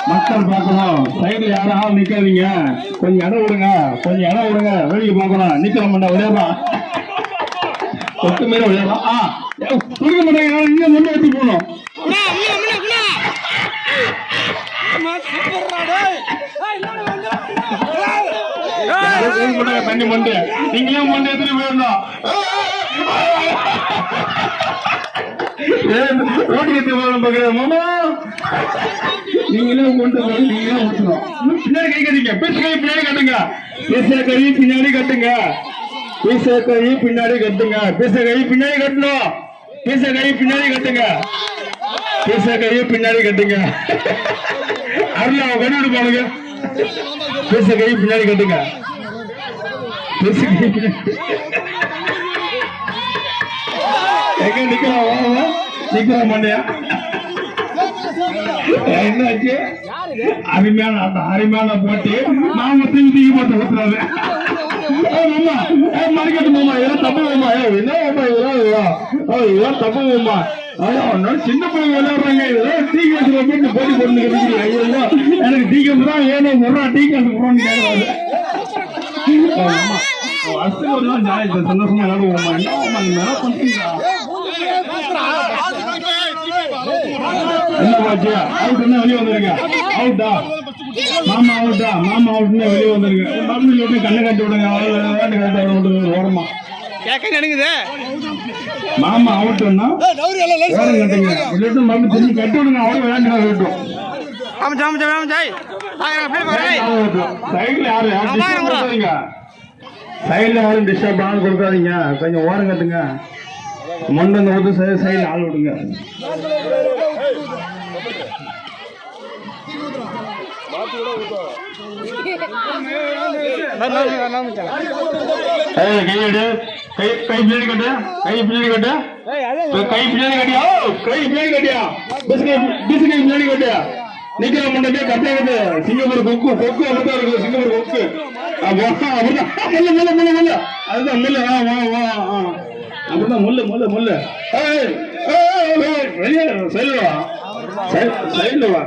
மக்கள் பார்க்கணும். சைடுல யாரும் ஆள் நிக்காதீங்க. கொஞ்சம் இடம் விடுங்க, கொஞ்சம் இடம் விடுங்க. வேடிக்கை பார்க்கணும். நிக்கிற மாட்டா விளையாடலாம், கொத்து மேல விளையாடலாம். கொடுக்க மாட்டாங்க. இங்க முன்ன எடுத்து போகணும். தண்ணி மண்டு நீங்களும் மண்டு எடுத்துட்டு போயிடணும். ரோட்டு எடுத்து போகணும் பாக்குறேன் மாமா. நீங்களும் கொண்டு நீங்களும் ஊற்றணும். பின்னாடி கை கட்டுங்க. பீச கை பின்னாடி கட்டுங்க. பீச கை பின்னாடி கட்டுங்க. பீச கை பின்னாடி கட்டுங்க. பீச கை பின்னாடி கட்டணும். பீச கை பின்னாடி கட்டுங்க. பீச கை பின்னாடி கட்டுங்க. அருள் கட்டிவிட்டு போனுங்க. பீச கை பின்னாடி கட்டுங்க. பீச கை பின்னாடி எங்க நிக்கலாம். நிக்கலாம் மண்டையா என்னாச்சு? அருமையான போட்டி. நாம தூக்கி போட்டு ஊத்துறாரு. மறிக்கட்டு மாமா, இதெல்லாம் தப்பு மாமா. இதெல்லாம் தப்பு மாமா. சின்ன பிள்ளைங்க விளையாடுறாங்க. இதெல்லாம் டீ கேஸ் போட்டு போட்டி போட்டு எனக்கு டீ கேஸ் தான் வேணும். முறா டீ கேஸ் போறோம்னு கேட்கறாரு. வருஷத்துக்கு ஒரு நாள் ஜாலி சந்தோஷமா விளையாடுவோமா. என்ன பண்றீங்களா? என்ன பாச்சு? அவுட் என்ன வெளியே வந்துருங்க. அவுட்டா மாமா? அவுட்டா மாமா? அவுட்னா வெளியே வந்துருங்க. மறுபடியும் கண்ணை கட்டி விடுங்க. ஓரமா கேட்க நினைக்குது. மாமா அவுட்டுன்னா ஓரம் கட்டுங்க. இல்லாட்டி மறுபடியும் திரும்பி கட்டி விடுங்க. அவரு விளையாண்டு விட்டும். சைட்ல யாரும் டிஸ்டர்ப் ஆக கொடுக்காதீங்க. கொஞ்சம் ஓரம் கட்டுங்க. மொண்டை வந்து சைடில் ஆள் விடுங்க. கையெடு. கை பின்னாடி கட்டு. கை பின்னாடி கட்டு. கை பின்னாடி கட்டியா? கை பின்னாடி கட்டியா? பின்னாடி கட்டியா? நிக்கிற மண்டே கட்டே கட்டு. சிங்கப்பூர் கொக்கு அப்படிதான் இருக்கு. சிங்கப்பூர் கொக்கு அதுதான் முல்ல. அப்படிதான் முல்ல. சைடுல வா.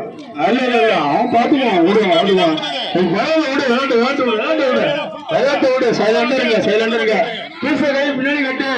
அல்ல அவன் பாத்துக்குவான். விடுவான். சைலண்டா இருங்க. பீச கை பின்னாடி கட்டு.